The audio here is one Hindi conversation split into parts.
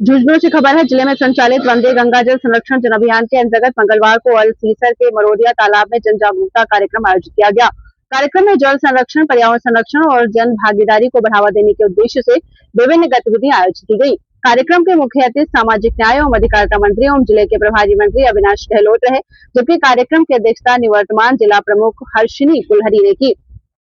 झुंझुनू से खबर है। जिले में संचालित वंदे गंगा जल संरक्षण जन अभियान के अंतर्गत मंगलवार को अलसीसर के मरोदिया तालाब में जन जागरूकता कार्यक्रम आयोजित किया गया। कार्यक्रम में जल संरक्षण, पर्यावरण संरक्षण और जन भागीदारी को बढ़ावा देने के उद्देश्य से विभिन्न गतिविधियां आयोजित की गई। कार्यक्रम के मुख्य अतिथि सामाजिक न्याय एवं अधिकारिता मंत्री एवं जिले के प्रभारी मंत्री अविनाश गहलोत रहे, जबकि कार्यक्रम की अध्यक्षता निवर्तमान जिला प्रमुख हर्षिनी कुलहरी ने की।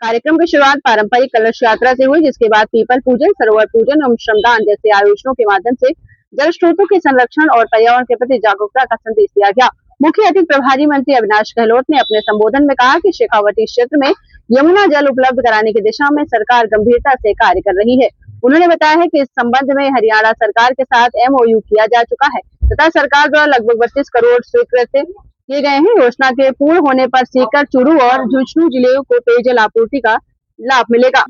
कार्यक्रम की शुरुआत पारंपरिक कलश यात्रा से हुई, जिसके बाद पीपल पूजन, सरोवर पूजन एवं श्रमदान जैसे आयोजनों के माध्यम से जल स्रोतों के संरक्षण और पर्यावरण के प्रति जागरूकता का संदेश दिया गया। मुख्य अतिथि प्रभारी मंत्री अविनाश गहलोत ने अपने संबोधन में कहा कि शेखावटी क्षेत्र में यमुना जल उपलब्ध कराने की दिशा में सरकार गंभीरता से कार्य कर रही है। उन्होंने बताया है कि इस संबंध में हरियाणा सरकार के साथ MOU किया जा चुका है तथा सरकार द्वारा लगभग 32 करोड़ स्वीकृत किए गए हैं। योजना के पूर्ण होने पर सीकर, चूरू और झुंझुनू जिले को पेयजल आपूर्ति का लाभ मिलेगा।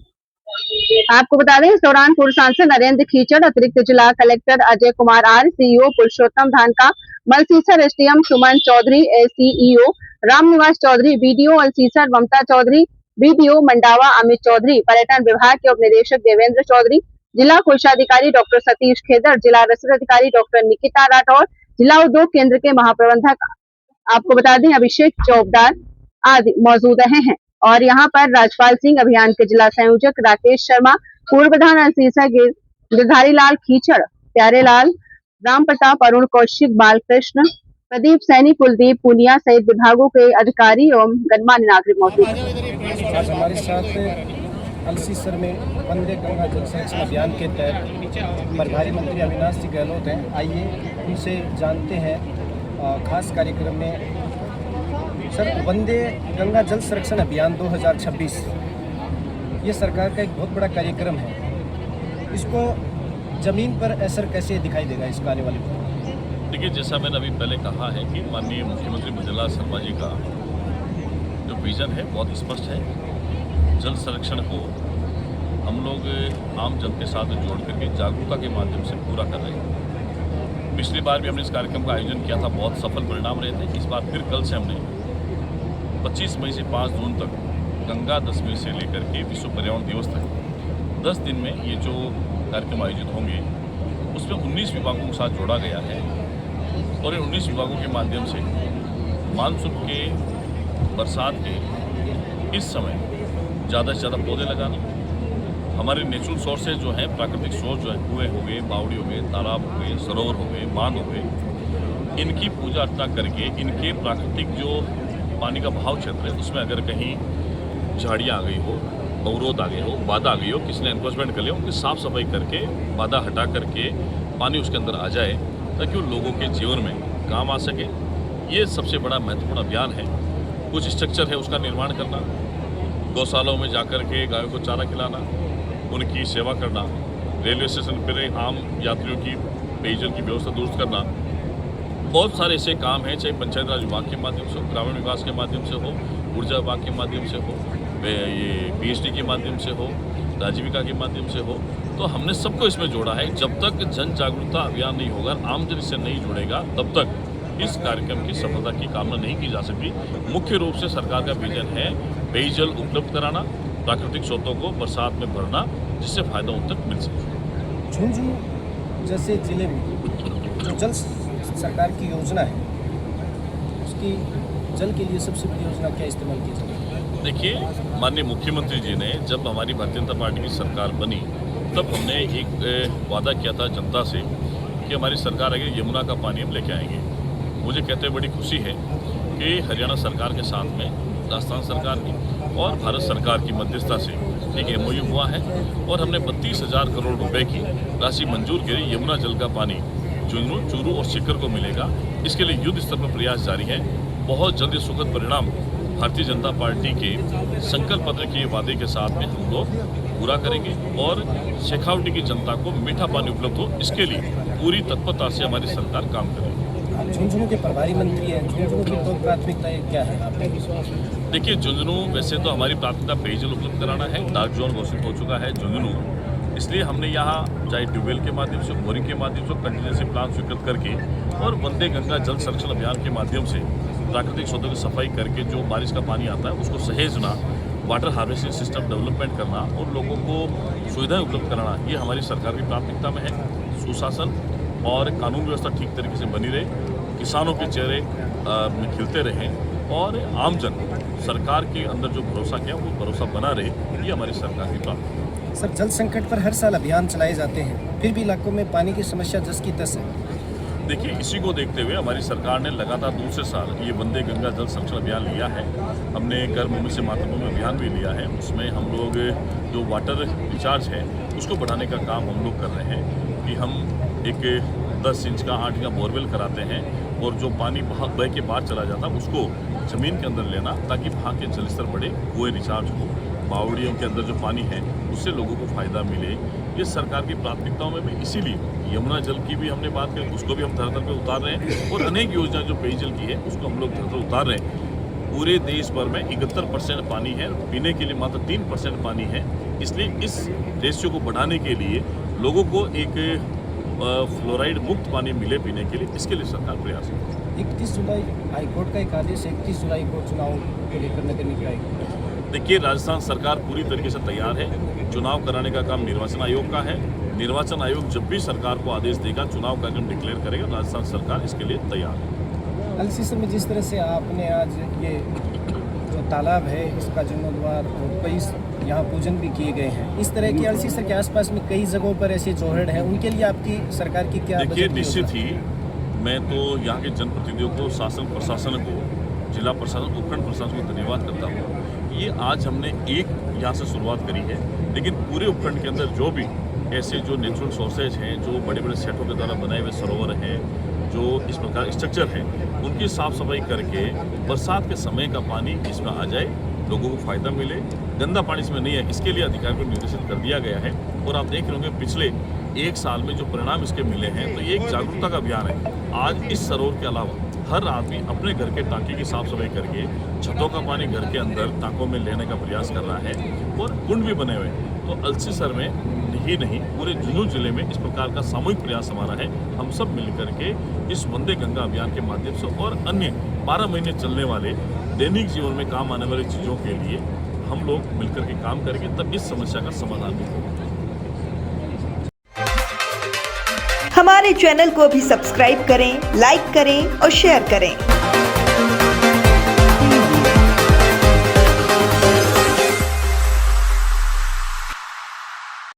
आपको बता दें, इस दौरान पूर्व सांसद नरेंद्र खीचड़, अतिरिक्त जिला collector Ajay Kumar R, CEO पुरुषोत्तम धानका, मलसीसर SDM सुमन चौधरी, CEO रामनिवास चौधरी, BDO अलसीसर ममता चौधरी, BDO मंडावा अमित चौधरी, पर्यटन विभाग के उप निदेशक देवेंद्र चौधरी, जिला कोषाधिकारी डॉक्टर सतीश खेदर, जिला रसद अधिकारी डॉक्टर निकिता राठौर, जिला उद्योग केंद्र के महाप्रबंधक आपको बता दें अभिषेक चौबदार आदि मौजूद रहे हैं। और यहाँ पर राजपाल सिंह, अभियान के जिला संयोजक राकेश शर्मा, पूर्व प्रधान अलसीसर गिरधारी लाल खीचड़, प्यारे लाल, राम प्रताप, अरुण कौशिक, बालकृष्ण, प्रदीप सैनी, कुलदीप पुनिया सहित विभागों के अधिकारी एवं गणमान्य नागरिक मौजूद हैं। आज हमारे साथ अलसीसर में वंदे गंगा जल संरक्षण अभियान के तहत प्रभारी मंत्री अविनाश जी गहलोत हैं। आइए उनसे जानते हैं खास कार्यक्रम में। सर, वंदे गंगा जल संरक्षण अभियान 2026 ये सरकार का एक बहुत बड़ा कार्यक्रम है। इसको ज़मीन पर असर कैसे दिखाई देगा इसका आने वाले में? देखिए, जैसा मैंने अभी पहले कहा है कि माननीय मुख्यमंत्री भजनलाल शर्मा जी का जो विज़न है बहुत स्पष्ट है। जल संरक्षण को हम लोग आम जन के साथ जोड़ करके जागरूकता के माध्यम से पूरा कर रहे हैं। पिछली बार भी हमने इस कार्यक्रम का आयोजन किया था, बहुत सफल परिणाम रहे थे। इस बार फिर कल से हमने 25 मई से 5 जून तक गंगा दशमी से लेकर के विश्व पर्यावरण दिवस तक 10 दिन में ये जो कार्यक्रम आयोजित होंगे उसमें 19 विभागों के साथ जोड़ा गया है। और इन 19 विभागों के माध्यम से मानसून के, बरसात के इस समय ज़्यादा से ज़्यादा पौधे लगाना, हमारे नेचुरल सोर्सेज जो हैं, प्राकृतिक सोर्स जो है, कुएँ हो गए, बावड़ी हो गए, तालाब हो गए, सरोवर हो गए, बांध हो गए, इनकी पूजा अर्चना करके इनके प्राकृतिक जो पानी का बहाव क्षेत्र है उसमें अगर कहीं झाड़ियाँ आ गई हो, अवरोध आ गए हो, बाधा आ गई हो, किसी ने एनक्रोचमेंट कर लिया, उनकी साफ़ सफाई करके बाधा हटा करके पानी उसके अंदर आ जाए ताकि उन लोगों के जीवन में काम आ सके। ये सबसे बड़ा महत्वपूर्ण अभियान है। कुछ स्ट्रक्चर है उसका निर्माण करना, गौशालाओं में जाकर के गायों को चारा खिलाना, उनकी सेवा करना, रेलवे स्टेशन पर आम यात्रियों की पेयजल की व्यवस्था दुरुस्त करना। बहुत सारे ऐसे काम हैं, चाहे पंचायत राज विभाग के माध्यम से हो, ग्रामीण विकास के माध्यम से हो, ऊर्जा विभाग के माध्यम से हो, ये PhD के माध्यम से हो, आजीविका के माध्यम से हो। तो हमने सबको इसमें जोड़ा है। जब तक जन जागरूकता अभियान नहीं होगा, आमजन इससे नहीं जुड़ेगा, तब तक इस कार्यक्रम की सफलता की कामना नहीं की जा सकती। मुख्य रूप से सरकार का विजन है पेयजल उपलब्ध कराना, प्राकृतिक स्रोतों को बरसात में भरना, जिससे फायदा उन तक मिल सके। झुंझुनू जैसे जिले में जो जल सरकार की योजना है, उसकी जल के लिए सबसे बड़ी योजना क्या इस्तेमाल की जाए? देखिए, माननीय मुख्यमंत्री जी ने जब हमारी भारतीय जनता पार्टी की सरकार बनी तब हमने एक वादा किया था जनता से कि हमारी सरकार आगे यमुना का पानी हम लेके आएंगे। मुझे कहते हुए बड़ी खुशी है कि हरियाणा सरकार के साथ में राजस्थान सरकार की और भारत सरकार की मध्यस्थता से एक MOU हुआ है और हमने 32,000 करोड़ रुपए की राशि मंजूर की। यमुना जल का पानी झुंझुनू, चूरू और सीकर को मिलेगा। इसके लिए युद्ध स्तर पर प्रयास जारी है। बहुत जल्द सुखद परिणाम भारतीय जनता पार्टी के संकल्प पत्र के वादे के साथ में हम लोग पूरा करेंगे और शेखावटी की जनता को मीठा पानी उपलब्ध हो, इसके लिए पूरी तत्परता से हमारी सरकार काम करेगी। झुंझुनू के प्रभारी मंत्री हैं, झुंझुनू की तो प्राथमिकताएं क्या है आपके? देखिए, झुंझुनू वैसे तो हमारी प्राथमिकता पेयजल उपलब्ध कराना है। डार्क जोन घोषित हो चुका है झुंझुनू, इसलिए हमने यहाँ चाहे ट्यूबवेल के माध्यम से, बोरिंग के माध्यम से कंटीन्यूसी प्लान स्वीकृत करके और वंदे गंगा जल संरक्षण अभियान के माध्यम से प्राकृतिक स्रोतों की सफाई करके जो बारिश का पानी आता है उसको सहेजना, वाटर हार्वेस्टिंग सिस्टम डेवलपमेंट करना और लोगों को सुविधाएं उपलब्ध कराना, ये हमारी सरकार की प्राथमिकता में है। सुशासन, और कानून व्यवस्था ठीक तरीके से बनी रहे, किसानों के चेहरे में खिलते रहें और आमजन सरकार के अंदर जो भरोसा किया वो भरोसा बना रहे, ये हमारी सरकार की प्रार्थना है। सर, जल संकट पर हर साल अभियान चलाए जाते हैं, फिर भी इलाकों में पानी की समस्या जस की तस है। देखिए, इसी को देखते हुए हमारी सरकार ने लगातार दूसरे साल ये वंदे गंगा जल संरक्षण अभियान लिया है। हमने घर भूमि से मातृभूमि अभियान भी लिया है। उसमें हम लोग जो वाटर रिचार्ज है उसको बढ़ाने का काम हम लोग कर रहे हैं कि हम एक 10 इंच का 8 इंच का बोरवेल कराते हैं और जो पानी बह के बाहर चला जाता है उसको ज़मीन के अंदर लेना, ताकि वहाँ के जलस्तर बढ़े, कुएँ रिचार्ज हो, बावड़ियों के अंदर जो पानी है उससे लोगों को फ़ायदा मिले। ये सरकार की प्राथमिकताओं में भी, इसीलिए यमुना जल की भी हमने बात करी, उसको भी हम धरातल पे उतार रहे हैं और अनेक योजना जो पेयजल की है उसको हम लोग धरातल उतार रहे हैं। पूरे देश भर में 71% पानी है, पीने के लिए मात्र 3% पानी है। इसलिए इस रेशियो को बढ़ाने के लिए लोगों को एक फ्लोराइड मुक्त पानी मिले पीने के लिए, इसके लिए सरकार प्रयास कर रही है। 31 जुलाई हाईकोर्ट का एक आदेश है, 31 जुलाई को चुनाव को लेकर नगर निगम आएगी। देखिए, राजस्थान सरकार पूरी तरीके से तैयार है। चुनाव कराने का काम निर्वाचन आयोग का है। निर्वाचन आयोग जब भी सरकार को आदेश देगा, चुनाव कार्यक्रम डिक्लेयर करेगा, राजस्थान सरकार इसके लिए तैयार है। अलसीसर में जिस तरह से आपने आज ये जो तालाब है इसका जीर्णोद्धार और कई यहाँ पूजन भी किए गए हैं, इस तरह की अलसीसर के आसपास में कई जगहों पर ऐसे जोहड़ हैं, उनके लिए आपकी सरकार की क्या? देखिए, निश्चित ही मैं तो यहाँ के जनप्रतिनिधियों को, शासन प्रशासन को, जिला प्रशासन, उपखंड प्रशासन को धन्यवाद करता हूँ। ये आज हमने एक यहाँ से शुरुआत करी है, लेकिन पूरे उपखंड के अंदर जो भी ऐसे जो नेचुरल सोर्सेज हैं, जो बड़े बड़े सेटों के द्वारा बनाए हुए सरोवर हैं, जो इस प्रकार स्ट्रक्चर हैं, उनकी साफ सफाई करके बरसात के समय का पानी इसमें आ जाए, लोगों को फ़ायदा मिले, गंदा पानी इसमें नहीं है, इसके लिए अधिकारियों को निर्देशित कर दिया गया है। और आप देख रहे होंगे पिछले एक साल में जो परिणाम इसके मिले हैं, तो ये एक जागरूकता का अभियान है। आज इस सरोवर के अलावा हर आदमी अपने घर के टाँके की साफ सफाई करके छतों का पानी घर के अंदर टाँकों में लेने का प्रयास कर रहा है और कुंड भी बने हुए हैं। तो अलसीसर में ही नहीं, पूरे झुंझुनू जिले में इस प्रकार का सामूहिक प्रयास हमारा है। हम सब मिलकर के इस वंदे गंगा अभियान के माध्यम से और अन्य 12 महीने चलने वाले दैनिक जीवन में काम आने वाली चीज़ों के लिए हम लोग मिलकर के काम करेंगे, तब इस समस्या का समाधान भी होगा। हमारे चैनल को भी सब्सक्राइब करें, लाइक करें और शेयर करें।